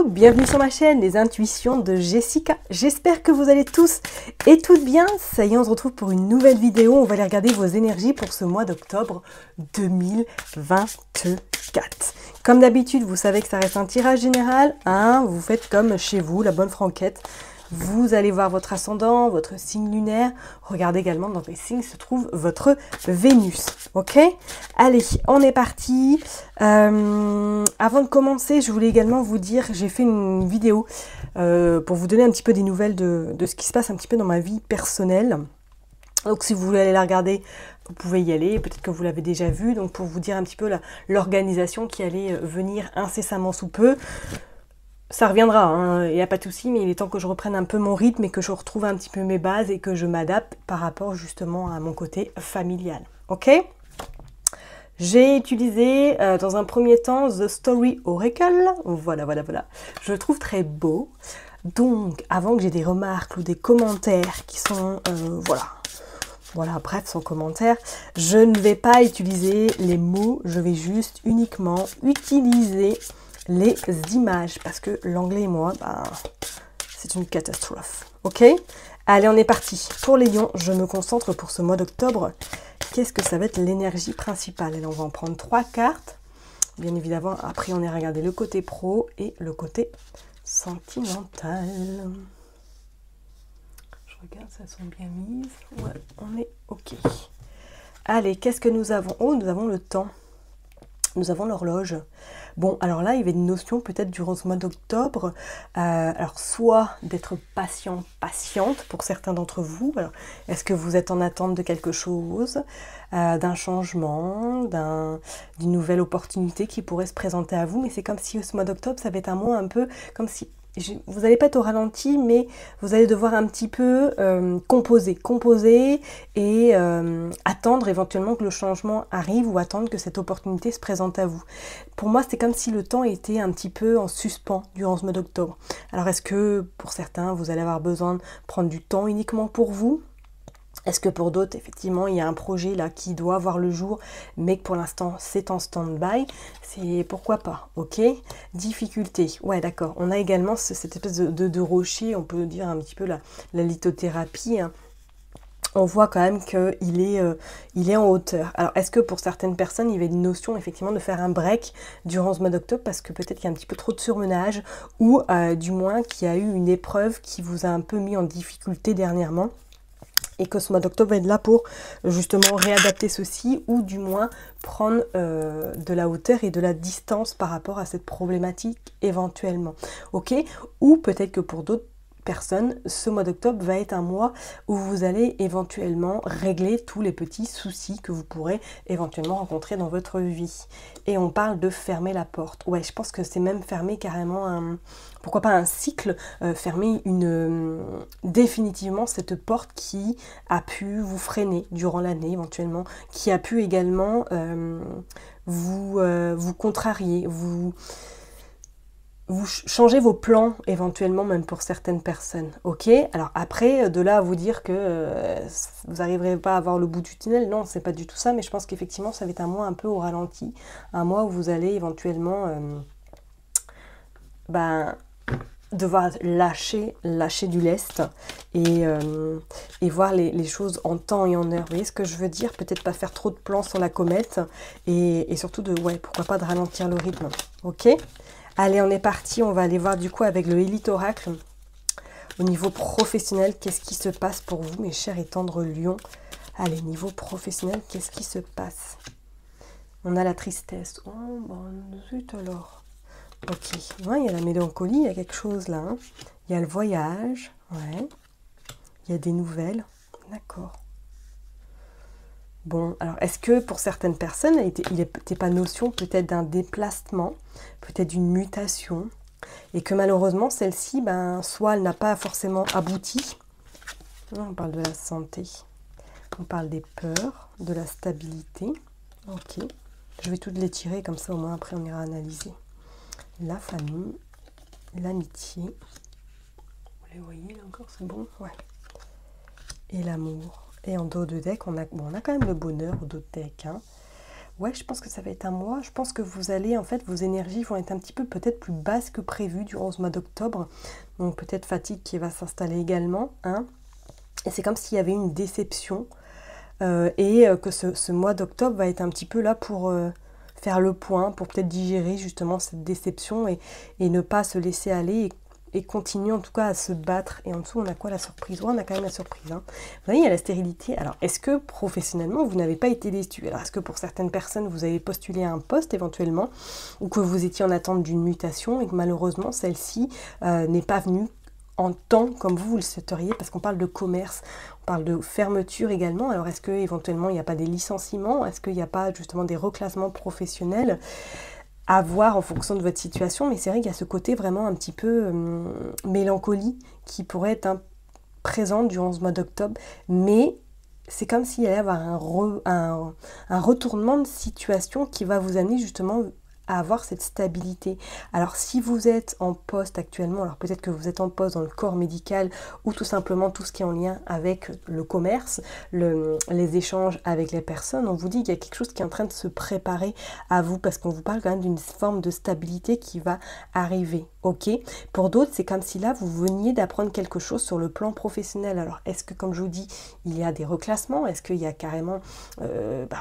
bienvenue sur ma chaîne, les intuitions de Jessica. J'espère que vous allez tous et toutes bien. Ça y est, on se retrouve pour une nouvelle vidéo. On va aller regarder vos énergies pour ce mois d'octobre 2024. Comme d'habitude, vous savez que ça reste un tirage général. Hein, vous faites comme chez vous, la bonne franquette. Vous allez voir votre ascendant, votre signe lunaire. Regardez également dans quel signe se trouve votre Vénus. Ok? Allez, on est parti. Avant de commencer, je voulais également vous dire, j'ai fait une vidéo pour vous donner un petit peu des nouvelles de ce qui se passe un petit peu dans ma vie personnelle. Donc si vous voulez aller la regarder, vous pouvez y aller, peut-être que vous l'avez déjà vue. Donc pour vous dire un petit peu l'organisation qui allait venir incessamment sous peu. Ça reviendra, hein, il n'y a pas de souci, mais il est temps que je reprenne un peu mon rythme et que je retrouve un petit peu mes bases et que je m'adapte par rapport justement à mon côté familial. Ok? J'ai utilisé dans un premier temps The Story Oracle. Voilà. Je le trouve très beau. Donc, avant que j'ai des remarques ou des commentaires qui sont... Voilà, bref, sans commentaire, je ne vais pas utiliser les mots, je vais juste uniquement utiliser les images, parce que l'anglais et moi, c'est une catastrophe. Ok? Allez, on est parti. Pour les lions, je me concentre pour ce mois d'octobre. Qu'est-ce que ça va être l'énergie principale? Et là, on va en prendre 3 cartes. Bien évidemment, après, on ira regarder le côté pro et le côté sentimental. Je regarde, ça sont bien mises. Ouais, on est ok. Allez, qu'est-ce que nous avons? Oh, nous avons le temps. Nous avons l'horloge. Bon, alors là, il y avait une notion peut-être durant ce mois d'octobre, alors soit d'être patient, patiente pour certains d'entre vous. Alors, est-ce que vous êtes en attente de quelque chose, d'un changement, d'une nouvelle opportunité qui pourrait se présenter à vous? Mais c'est comme si ce mois d'octobre, ça va être un mois un peu comme si... Vous n'allez pas être au ralenti, mais vous allez devoir un petit peu composer et attendre éventuellement que le changement arrive ou attendre que cette opportunité se présente à vous. Pour moi, c'est comme si le temps était un petit peu en suspens durant ce mois d'octobre. Alors, est-ce que pour certains, vous allez avoir besoin de prendre du temps uniquement pour vous ? Est-ce que pour d'autres, effectivement, il y a un projet là qui doit voir le jour, mais que pour l'instant, c'est en stand-by? C'est pourquoi pas, ok? Difficulté, ouais, d'accord. On a également cette espèce de rocher, on peut dire un petit peu la lithothérapie, hein. On voit quand même qu'il est en hauteur. Alors, est-ce que pour certaines personnes, il y avait une notion, effectivement, de faire un break durant ce mois d'octobre, parce que peut-être qu'il y a un petit peu trop de surmenage, ou du moins qu'il y a eu une épreuve qui vous a un peu mis en difficulté dernièrement, et que ce mois d'octobre va être là pour justement réadapter ceci, ou du moins prendre de la hauteur et de la distance par rapport à cette problématique éventuellement. Ok? Ou peut-être que pour d'autres personnes, ce mois d'octobre va être un mois où vous allez éventuellement régler tous les petits soucis que vous pourrez éventuellement rencontrer dans votre vie. Et on parle de fermer la porte. Ouais, je pense que c'est même fermer carrément pourquoi pas un cycle, fermer définitivement cette porte qui a pu vous freiner durant l'année éventuellement, qui a pu également vous contrarier, vous changez vos plans éventuellement, même pour certaines personnes, ok? Alors après, de là à vous dire que vous n'arriverez pas à voir le bout du tunnel, non, c'est pas du tout ça, mais je pense qu'effectivement, ça va être un mois un peu au ralenti, un mois où vous allez éventuellement devoir lâcher du lest et voir les choses en temps et en heure. Vous voyez ce que je veux dire? Peut-être pas faire trop de plans sur la comète et surtout pourquoi pas de ralentir le rythme, ok? Allez, on est parti, on va aller voir du coup avec le Elite Oracle. Au niveau professionnel, qu'est-ce qui se passe pour vous, mes chers et tendres lions? Allez, niveau professionnel, qu'est-ce qui se passe? On a la tristesse. Oh, zut alors. Ok, ouais, il y a la mélancolie, il y a quelque chose là. Hein. Il y a le voyage, ouais. Il y a des nouvelles, d'accord. Bon, alors est-ce que pour certaines personnes, il n'était pas notion peut-être d'un déplacement, peut-être d'une mutation, et que malheureusement celle-ci, soit elle n'a pas forcément abouti. On parle de la santé, on parle des peurs, de la stabilité. Ok, je vais toutes les tirer comme ça au moins après on ira analyser. La famille, l'amitié, vous les voyez là encore, c'est bon? Ouais. Et l'amour. Et en dos de deck, on a quand même le bonheur au dos de deck. Hein. Ouais, je pense que ça va être un mois. Je pense que vous allez, en fait, vos énergies vont être un petit peu peut-être plus basses que prévu durant ce mois d'octobre. Donc peut-être fatigue qui va s'installer également, hein. Et c'est comme s'il y avait une déception que ce mois d'octobre va être un petit peu là pour faire le point, pour peut-être digérer justement cette déception et ne pas se laisser aller et continuer en tout cas à se battre. Et en dessous, on a quoi? La surprise. Ouais, on a quand même la surprise, hein. Vous voyez, il y a la stérilité. Alors, est-ce que professionnellement, vous n'avez pas été déçu? Alors, est-ce que pour certaines personnes, vous avez postulé à un poste éventuellement, ou que vous étiez en attente d'une mutation et que malheureusement, celle-ci n'est pas venue en temps comme vous le souhaiteriez, parce qu'on parle de commerce, on parle de fermeture également. Alors, est-ce que éventuellement il n'y a pas des licenciements? Est-ce qu'il n'y a pas justement des reclassements professionnels à voir en fonction de votre situation? Mais c'est vrai qu'il y a ce côté vraiment un petit peu mélancolie qui pourrait être présent durant ce mois d'octobre, mais c'est comme s'il allait y avoir un retournement de situation qui va vous amener justement à avoir cette stabilité. Alors si vous êtes en poste actuellement, alors peut-être que vous êtes en poste dans le corps médical ou tout simplement tout ce qui est en lien avec le commerce, les échanges avec les personnes, on vous dit qu'il y a quelque chose qui est en train de se préparer à vous parce qu'on vous parle quand même d'une forme de stabilité qui va arriver, ok? Pour d'autres, c'est comme si là, vous veniez d'apprendre quelque chose sur le plan professionnel. Alors est-ce que, comme je vous dis, il y a des reclassements? Est-ce qu'il y a carrément,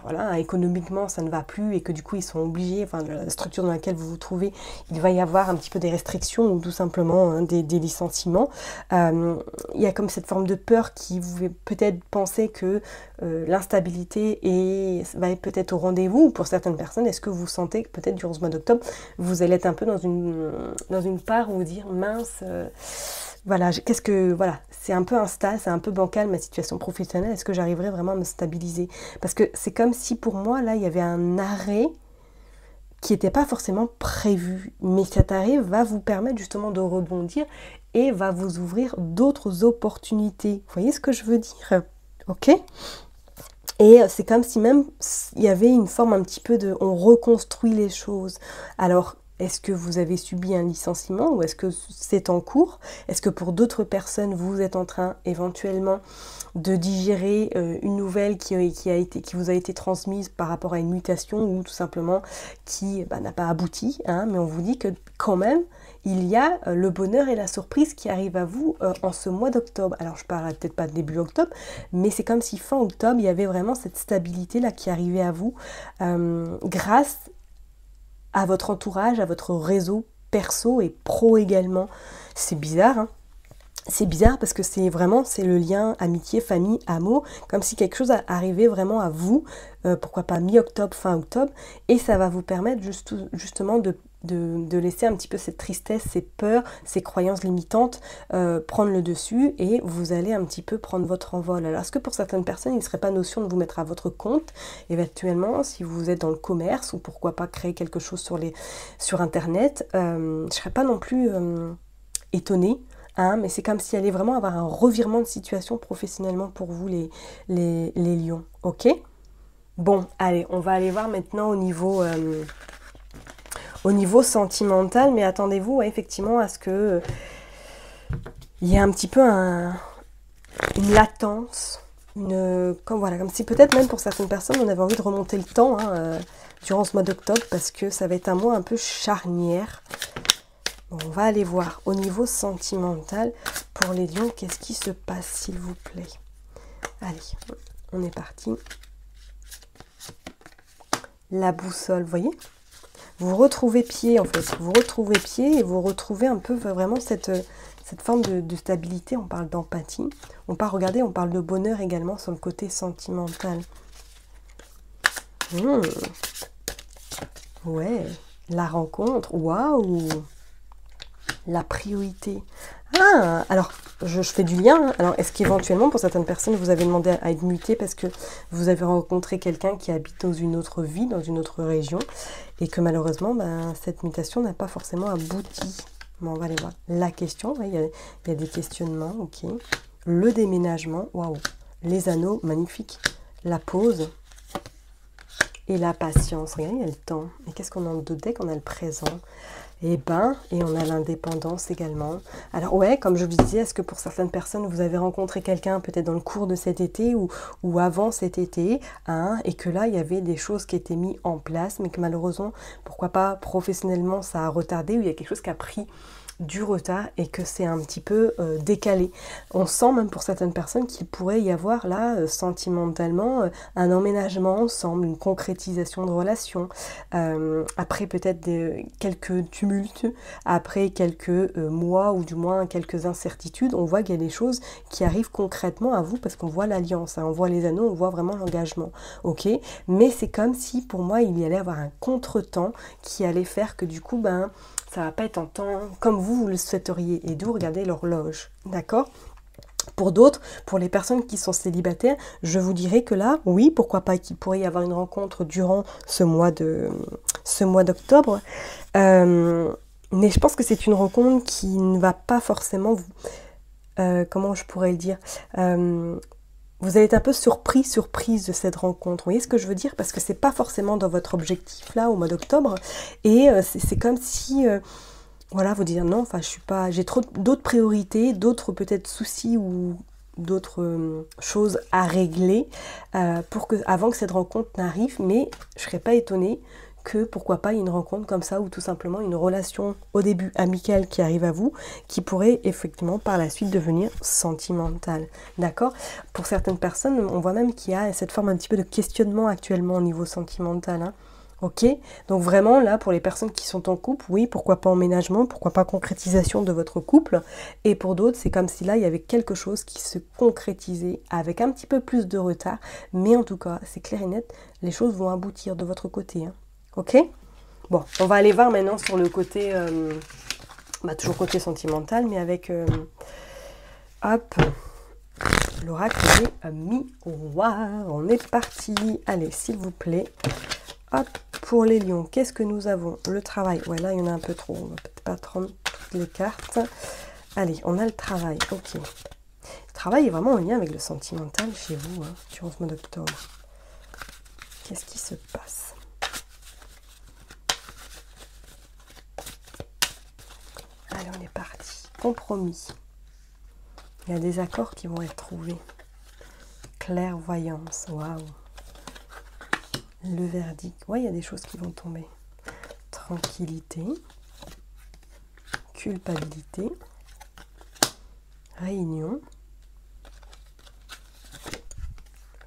voilà, économiquement, ça ne va plus et que du coup, ils sont obligés, enfin, la structure dans laquelle vous vous trouvez, il va y avoir un petit peu des restrictions ou tout simplement hein, des licenciements. Il y a comme cette forme de peur qui vous fait peut-être penser que l'instabilité va être peut-être au rendez-vous. Pour certaines personnes, est-ce que vous sentez que peut-être durant ce mois d'octobre, vous allez être un peu dans une part où vous dire mince, voilà, voilà, c'est un peu instable, c'est un peu bancal ma situation professionnelle, est-ce que j'arriverai vraiment à me stabiliser? Parce que c'est comme si pour moi, là, il y avait un arrêt qui n'était pas forcément prévu, mais cet arrêt va vous permettre justement de rebondir et va vous ouvrir d'autres opportunités. Vous voyez ce que je veux dire? Ok? Et c'est comme si même il y avait une forme un petit peu de... On reconstruit les choses. Alors, est-ce que vous avez subi un licenciement ou est-ce que c'est en cours? Est-ce que pour d'autres personnes, vous êtes en train éventuellement de digérer une nouvelle qui vous a été transmise par rapport à une mutation ou tout simplement qui n'a pas abouti, hein, mais on vous dit que quand même, il y a le bonheur et la surprise qui arrivent à vous en ce mois d'octobre. Alors je parle peut-être pas de début octobre, mais c'est comme si fin octobre, il y avait vraiment cette stabilité là qui arrivait à vous grâce à votre entourage, à votre réseau perso et pro également. C'est bizarre, hein? C'est bizarre parce que c'est le lien amitié, famille, amour, comme si quelque chose arrivait vraiment à vous, pourquoi pas mi-octobre, fin octobre, et ça va vous permettre justement de laisser un petit peu cette tristesse, ces peurs, ces croyances limitantes prendre le dessus et vous allez un petit peu prendre votre envol. Alors est-ce que pour certaines personnes, il ne serait pas notion de vous mettre à votre compte éventuellement si vous êtes dans le commerce ou pourquoi pas créer quelque chose sur internet, je ne serais pas non plus étonnée. Hein, mais c'est comme s'il allait vraiment avoir un revirement de situation professionnellement pour vous les lions, ok? Bon, allez, on va aller voir maintenant au niveau sentimental, mais attendez-vous effectivement à ce que il y ait un petit peu une latence, comme si peut-être même pour certaines personnes on avait envie de remonter le temps hein, durant ce mois d'octobre parce que ça va être un mois un peu charnière. Bon, on va aller voir au niveau sentimental pour les lions, qu'est-ce qui se passe s'il vous plaît? Allez, on est parti. La boussole, vous voyez? Vous retrouvez pied en fait, vous retrouvez pied et vous retrouvez un peu vraiment cette forme de stabilité, on parle d'empathie. On parle de bonheur également sur le côté sentimental. Ouais, la rencontre, waouh! La priorité. Ah, alors, je fais du lien. Hein. Alors, est-ce qu'éventuellement, pour certaines personnes, vous avez demandé à être muté parce que vous avez rencontré quelqu'un qui habite dans une autre vie, dans une autre région, et que malheureusement, cette mutation n'a pas forcément abouti. Bon, on va aller voir. La question, il y a des questionnements, ok. Le déménagement, waouh. Les anneaux, magnifique. La pause. Et la patience. Regardez, il y a le temps. Et qu'est-ce qu'on a en deux decks? On a le présent. Et on a l'indépendance également. Alors ouais, comme je vous disais, est-ce que pour certaines personnes, vous avez rencontré quelqu'un peut-être dans le cours de cet été ou avant cet été, hein, et que là, il y avait des choses qui étaient mises en place, mais que malheureusement, pourquoi pas professionnellement, ça a retardé, ou il y a quelque chose qui a pris du retard et que c'est un petit peu décalé. On sent même pour certaines personnes qu'il pourrait y avoir là sentimentalement un emménagement ensemble, une concrétisation de relations, après peut-être quelques tumultes, après quelques mois ou du moins quelques incertitudes, on voit qu'il y a des choses qui arrivent concrètement à vous parce qu'on voit l'alliance, hein, on voit les anneaux, on voit vraiment l'engagement, ok, mais c'est comme si pour moi il y allait avoir un contretemps qui allait faire que du coup ça va pas être en temps comme vous le souhaiteriez, et d'où regardez l'horloge, d'accord? Pour d'autres, pour les personnes qui sont célibataires, je vous dirais que là, oui, pourquoi pas qu'il pourrait y avoir une rencontre durant ce mois d'octobre, mais je pense que c'est une rencontre qui ne va pas forcément vous, comment je pourrais le dire, vous allez être un peu surprise de cette rencontre. Vous voyez ce que je veux dire? Parce que c'est pas forcément dans votre objectif là au mois d'octobre. Et c'est comme si, voilà, vous dire non, enfin je suis pas, j'ai trop d'autres priorités, d'autres peut-être soucis ou d'autres choses à régler avant que cette rencontre n'arrive. Mais je serais pas étonnée que pourquoi pas il y ait une rencontre comme ça ou tout simplement une relation au début amicale qui arrive à vous, qui pourrait effectivement par la suite devenir sentimentale, d'accord? Pour certaines personnes, on voit même qu'il y a cette forme un petit peu de questionnement actuellement au niveau sentimental, hein. Ok, donc vraiment là pour les personnes qui sont en couple, oui, pourquoi pas emménagement, pourquoi pas concrétisation de votre couple, et pour d'autres c'est comme si là il y avait quelque chose qui se concrétisait avec un petit peu plus de retard, mais en tout cas c'est clair et net, les choses vont aboutir de votre côté, hein. Ok? Bon, on va aller voir maintenant sur le côté, toujours côté sentimental, mais avec, hop, l'oracle des miroirs. On est parti. Allez, s'il vous plaît. Hop, pour les lions, qu'est-ce que nous avons? Le travail. Ouais, là, il y en a un peu trop. On va peut-être pas prendre toutes les cartes. Allez, on a le travail. Ok. Le travail est vraiment en lien avec le sentimental chez vous, hein, durant ce mois d'octobre. Qu'est-ce qui se passe? Allez, on est parti. Compromis. Il y a des accords qui vont être trouvés. Clairvoyance. Waouh. Le verdict. Ouais, il y a des choses qui vont tomber. Tranquillité. Culpabilité. Réunion.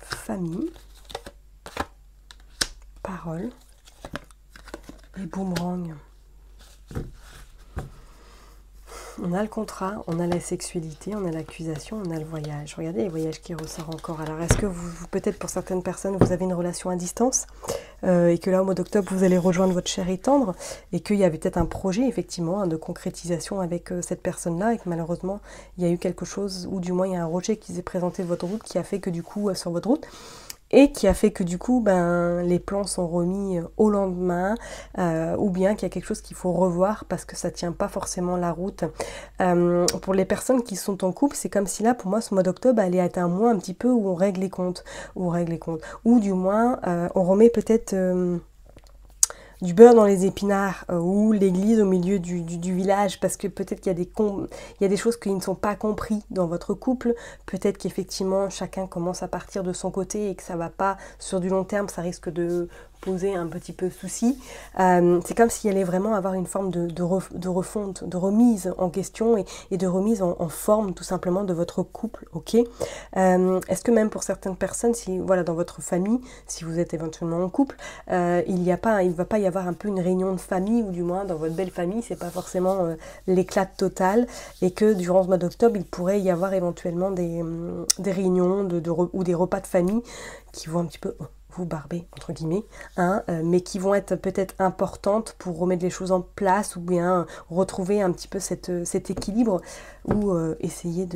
Famille. Parole. Et boomerang. On a le contrat, on a la sexualité, on a l'accusation, on a le voyage. Regardez les voyages qui ressortent encore. Alors, est-ce que vous peut-être pour certaines personnes, vous avez une relation à distance et que là, au mois d'octobre, vous allez rejoindre votre cher et tendre et qu'il y avait peut-être un projet, effectivement, hein, de concrétisation avec cette personne-là et que malheureusement, il y a eu quelque chose, ou du moins, il y a un rejet qui s'est présenté de votre route qui a fait que du coup, sur votre route, et qui a fait que du coup, les plans sont remis au lendemain, ou bien qu'il y a quelque chose qu'il faut revoir parce que ça tient pas forcément la route. Pour les personnes qui sont en couple, c'est comme si là, pour moi, ce mois d'octobre allait être un mois un petit peu où on règle les comptes, ou du moins, on remet peut-être du beurre dans les épinards ou l'église au milieu du village, parce que peut-être qu'il y a des choses qui ne sont pas comprises dans votre couple, peut-être qu'effectivement chacun commence à partir de son côté et que ça va pas sur du long terme, ça risque de poser un petit peu souci. C'est comme s'il allait vraiment avoir une forme de refonte, de remise en question et de remise en forme tout simplement de votre couple, ok? Est-ce que même pour certaines personnes, si voilà, dans votre famille, si vous êtes éventuellement en couple, il ne va pas y avoir un peu une réunion de famille, ou du moins dans votre belle famille, c'est pas forcément l'éclat total, et que durant ce mois d'octobre, il pourrait y avoir éventuellement des réunions ou des repas de famille qui vont un petit peu vous barber, entre guillemets, hein, mais qui vont être peut-être importantes pour remettre les choses en place, ou bien retrouver un petit peu cet équilibre, ou essayer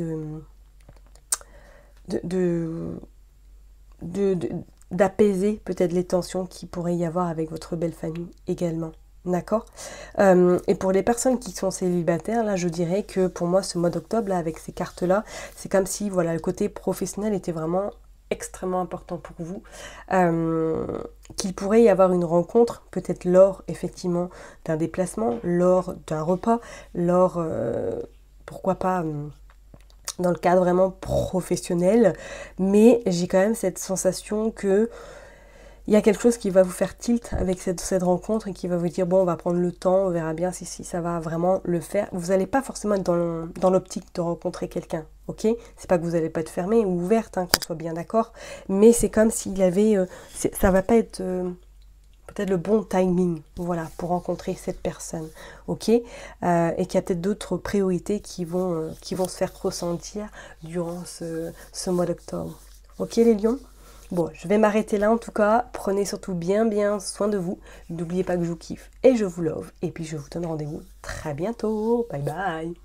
d'apaiser peut-être les tensions qu'il pourrait y avoir avec votre belle famille également. D'accord. Et pour les personnes qui sont célibataires, là je dirais que pour moi ce mois d'octobre, là avec ces cartes là, c'est comme si voilà, le côté professionnel était vraiment extrêmement important pour vous, qu'il pourrait y avoir une rencontre, peut-être lors effectivement d'un déplacement, lors d'un repas, lors, pourquoi pas, dans le cadre vraiment professionnel, mais j'ai quand même cette sensation que il y a quelque chose qui va vous faire tilt avec cette rencontre et qui va vous dire bon, on va prendre le temps, on verra bien si ça va vraiment le faire. Vous n'allez pas forcément être dans l'optique de rencontrer quelqu'un, ok? C'est pas que vous n'allez pas être fermée ou ouverte, hein, qu'on soit bien d'accord, mais c'est comme s'il avait, ça va pas être peut-être le bon timing, voilà, pour rencontrer cette personne, ok? Et qu'il y a peut-être d'autres priorités qui vont se faire ressentir durant ce mois d'octobre. Ok les lions? Bon, je vais m'arrêter là en tout cas. Prenez surtout bien soin de vous. N'oubliez pas que je vous kiffe et je vous love. Et puis je vous donne rendez-vous très bientôt. Bye bye!